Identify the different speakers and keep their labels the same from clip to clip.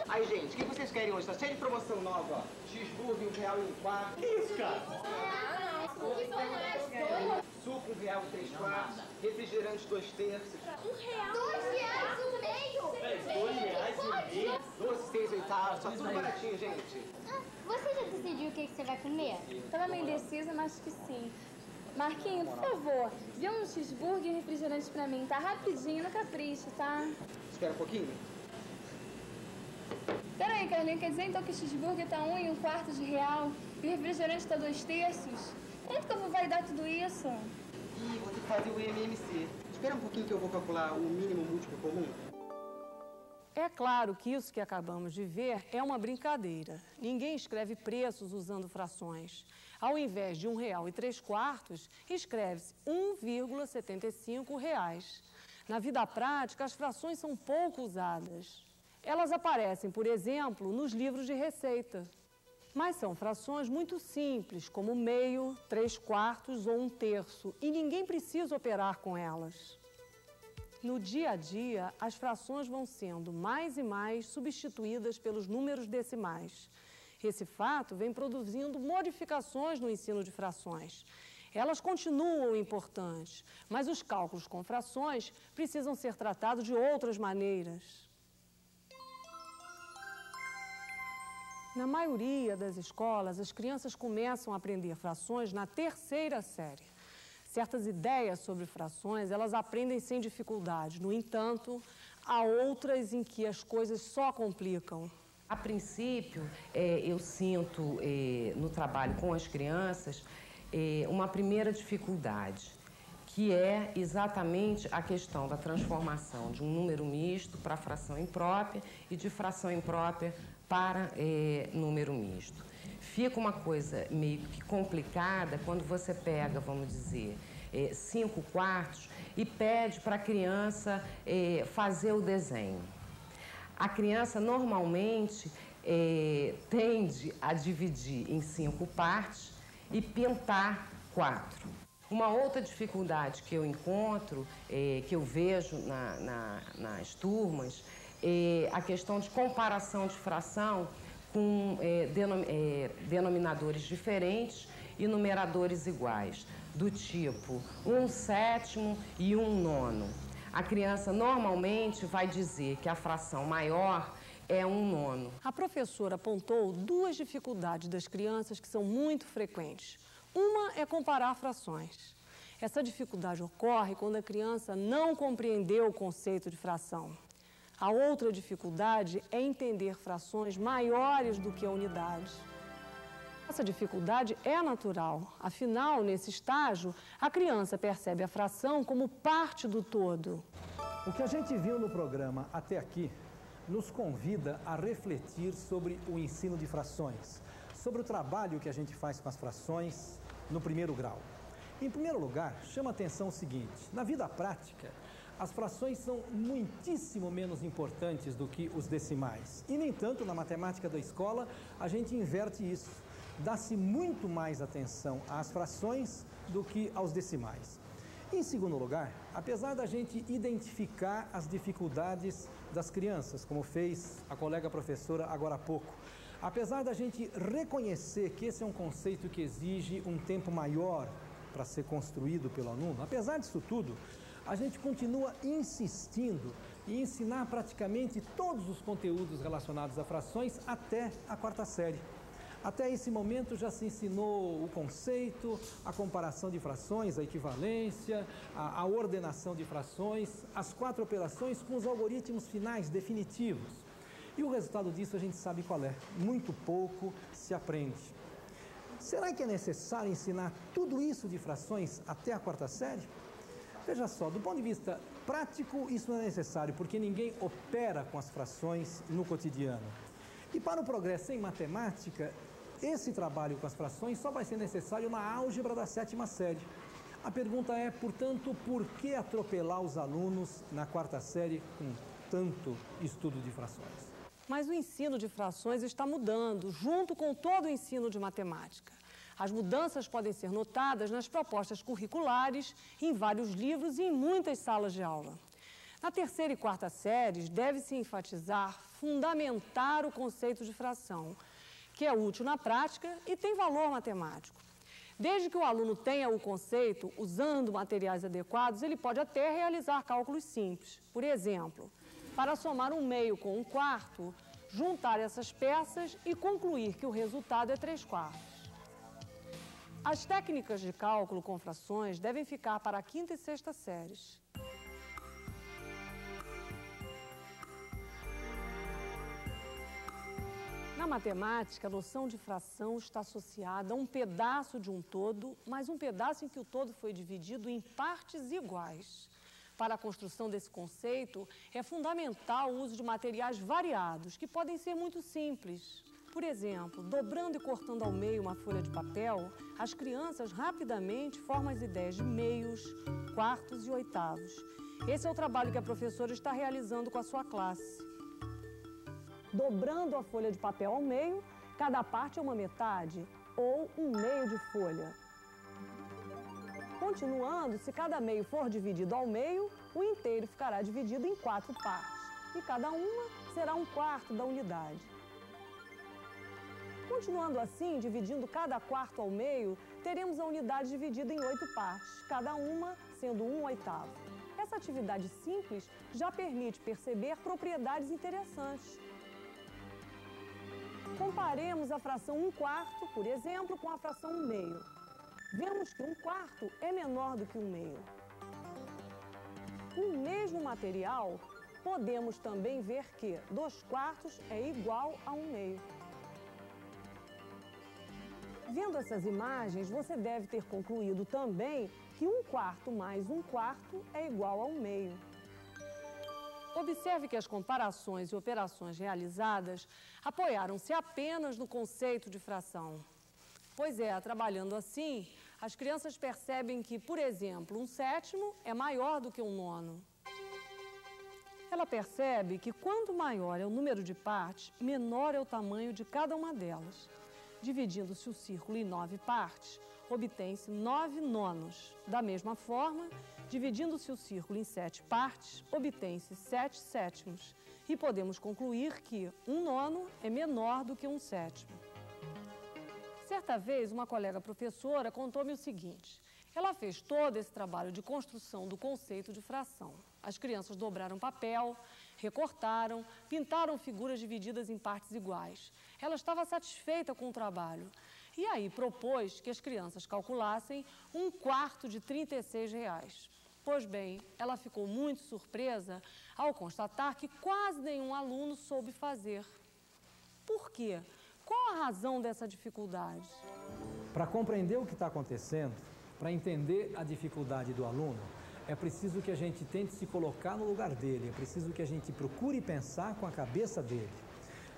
Speaker 1: Aí, gente, o que vocês querem hoje? Tá cheio de promoção nova, ó. Cheeseburger, R$1,25.
Speaker 2: Que isso, cara?
Speaker 1: Suco, R$1,03. Refrigerante, 2/3.
Speaker 3: R$2,50?
Speaker 2: R$2,50?
Speaker 1: Doce, 6/8. Tá tudo baratinho, gente.
Speaker 3: Você já decidiu o que você vai comer?
Speaker 4: Tava meio indecisa, mas acho que sim. Marquinhos, por favor, vê um cheeseburger e refrigerante pra mim, tá? Rapidinho, no capricho, tá?
Speaker 1: Espera um pouquinho.
Speaker 4: Peraí, Carlinhos, quer dizer então que o cheeseburger tá R$1,25 e o refrigerante tá 2/3? Quanto que vai dar tudo isso?
Speaker 1: Ih, vou ter que fazer o MMC. Espera um pouquinho que eu vou calcular o mínimo múltiplo comum.
Speaker 5: É claro que isso que acabamos de ver é uma brincadeira. Ninguém escreve preços usando frações. Ao invés de R$1,03, escreve-se R$1,75. Na vida prática, as frações são pouco usadas. Elas aparecem, por exemplo, nos livros de receita. Mas são frações muito simples, como meio, 3/4 ou 1/3, e ninguém precisa operar com elas. No dia a dia, as frações vão sendo mais e mais substituídas pelos números decimais. Esse fato vem produzindo modificações no ensino de frações. Elas continuam importantes, mas os cálculos com frações precisam ser tratados de outras maneiras. Na maioria das escolas, as crianças começam a aprender frações na 3ª série. Certas ideias sobre frações, elas aprendem sem dificuldade. No entanto, há outras em que as coisas só complicam.
Speaker 6: A princípio, eu sinto no trabalho com as crianças uma primeira dificuldade, que é exatamente a questão da transformação de um número misto para fração imprópria e de fração imprópria para número misto. Fica uma coisa meio que complicada quando você pega, vamos dizer, 5/4 e pede para a criança fazer o desenho. A criança normalmente tende a dividir em 5 partes e pintar 4. Uma outra dificuldade que eu encontro, que eu vejo nas turmas, é a questão de comparação de fração com denominadores diferentes e numeradores iguais, do tipo 1/7 e 1/9. A criança normalmente vai dizer que a fração maior é 1/9.
Speaker 5: A professora apontou 2 dificuldades das crianças que são muito frequentes. Uma é comparar frações. Essa dificuldade ocorre quando a criança não compreendeu o conceito de fração. A outra dificuldade é entender frações maiores do que a unidade. Essa dificuldade é natural. Afinal, nesse estágio, a criança percebe a fração como parte do todo.
Speaker 7: O que a gente viu no programa até aqui nos convida a refletir sobre o ensino de frações, sobre o trabalho que a gente faz com as frações no primeiro grau. Em primeiro lugar, chama a atenção o seguinte: na vida prática, as frações são muitíssimo menos importantes do que os decimais. E, no entanto, na matemática da escola, a gente inverte isso. Dá-se muito mais atenção às frações do que aos decimais. Em segundo lugar, apesar da gente identificar as dificuldades das crianças, como fez a colega professora agora há pouco, apesar da gente reconhecer que esse é um conceito que exige um tempo maior para ser construído pelo aluno, apesar disso tudo, a gente continua insistindo em ensinar praticamente todos os conteúdos relacionados a frações até a 4ª série. Até esse momento já se ensinou o conceito, a comparação de frações, a equivalência, a ordenação de frações, as 4 operações com os algoritmos finais definitivos. E o resultado disso a gente sabe qual é: muito pouco se aprende. Será que é necessário ensinar tudo isso de frações até a 4ª série? Veja só, do ponto de vista prático, isso não é necessário, porque ninguém opera com as frações no cotidiano. E para o progresso em matemática, esse trabalho com as frações só vai ser necessário na álgebra da 7ª série. A pergunta é, portanto, por que atropelar os alunos na 4ª série com tanto estudo de frações?
Speaker 5: Mas o ensino de frações está mudando, junto com todo o ensino de matemática. As mudanças podem ser notadas nas propostas curriculares, em vários livros e em muitas salas de aula. Na 3ª e 4ª séries, deve-se enfatizar, fundamentar o conceito de fração, que é útil na prática e tem valor matemático. Desde que o aluno tenha o conceito, usando materiais adequados, ele pode até realizar cálculos simples. Por exemplo, para somar 1/2 com 1/4, juntar essas peças e concluir que o resultado é 3/4. As técnicas de cálculo com frações devem ficar para a 5ª e 6ª séries. Na matemática, a noção de fração está associada a um pedaço de um todo, mas um pedaço em que o todo foi dividido em partes iguais. Para a construção desse conceito, é fundamental o uso de materiais variados, que podem ser muito simples. Por exemplo, dobrando e cortando ao meio uma folha de papel, as crianças rapidamente formam as ideias de meios, quartos e oitavos. Esse é o trabalho que a professora está realizando com a sua classe. Dobrando a folha de papel ao meio, cada parte é uma metade ou 1/2 de folha. Continuando, se cada meio for dividido ao meio, o inteiro ficará dividido em 4 partes, e cada uma será 1/4 da unidade. Continuando assim, dividindo cada quarto ao meio, teremos a unidade dividida em 8 partes, cada uma sendo 1/8. Essa atividade simples já permite perceber propriedades interessantes. Comparemos a fração 1/4, por exemplo, com a fração 1/2. Vemos que 1/4 é menor do que 1/2. Com o mesmo material, podemos também ver que 2/4 é igual a 1/2. Vendo essas imagens, você deve ter concluído também que 1/4 mais 1/4 é igual a 1/2. Observe que as comparações e operações realizadas apoiaram-se apenas no conceito de fração. Pois é, trabalhando assim, as crianças percebem que, por exemplo, 1/7 é maior do que 1/9. Ela percebe que quanto maior é o número de partes, menor é o tamanho de cada uma delas. Dividindo-se o círculo em 9 partes, obtém-se 9/9. Da mesma forma, dividindo-se o círculo em 7 partes, obtém-se 7/7. E podemos concluir que 1/9 é menor do que 1/7. Certa vez, uma colega professora contou-me o seguinte. Ela fez todo esse trabalho de construção do conceito de fração. As crianças dobraram papel, recortaram, pintaram figuras divididas em partes iguais. Ela estava satisfeita com o trabalho. E aí propôs que as crianças calculassem 1/4 de R$36. Pois bem, ela ficou muito surpresa ao constatar que quase nenhum aluno soube fazer. Por quê? Qual a razão dessa dificuldade?
Speaker 7: Para compreender o que está acontecendo, para entender a dificuldade do aluno, é preciso que a gente tente se colocar no lugar dele, é preciso que a gente procure pensar com a cabeça dele.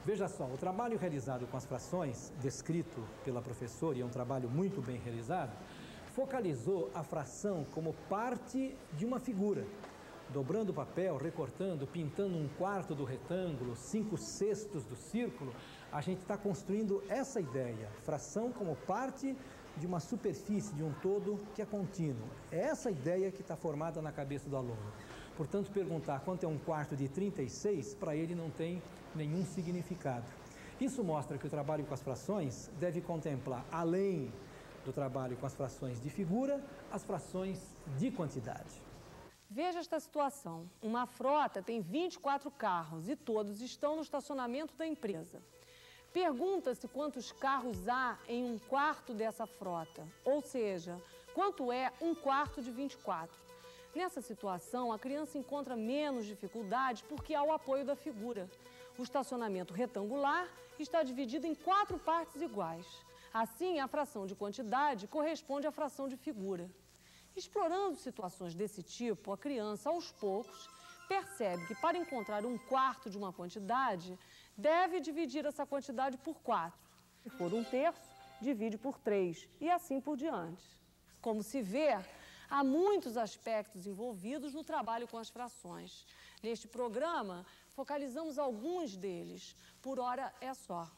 Speaker 7: Veja só, o trabalho realizado com as frações, descrito pela professora, e é um trabalho muito bem realizado, focalizou a fração como parte de uma figura. Dobrando o papel, recortando, pintando 1/4 do retângulo, 5/6 do círculo, a gente está construindo essa ideia, fração como parte de uma superfície, de um todo que é contínuo. É essa ideia que está formada na cabeça do aluno. Portanto, perguntar quanto é 1/4 de 36, para ele não tem nenhum significado. Isso mostra que o trabalho com as frações deve contemplar, além do trabalho com as frações de figura, as frações de quantidade.
Speaker 5: Veja esta situação. Uma frota tem 24 carros e todos estão no estacionamento da empresa. Pergunta-se quantos carros há em 1/4 dessa frota, ou seja, quanto é 1/4 de 24. Nessa situação, a criança encontra menos dificuldade porque há o apoio da figura. O estacionamento retangular está dividido em 4 partes iguais. Assim, a fração de quantidade corresponde à fração de figura. Explorando situações desse tipo, a criança, aos poucos, percebe que para encontrar 1/4 de uma quantidade, deve dividir essa quantidade por 4. Se for 1/3, divide por 3 e assim por diante. Como se vê, há muitos aspectos envolvidos no trabalho com as frações. Neste programa, focalizamos alguns deles. Por hora é só.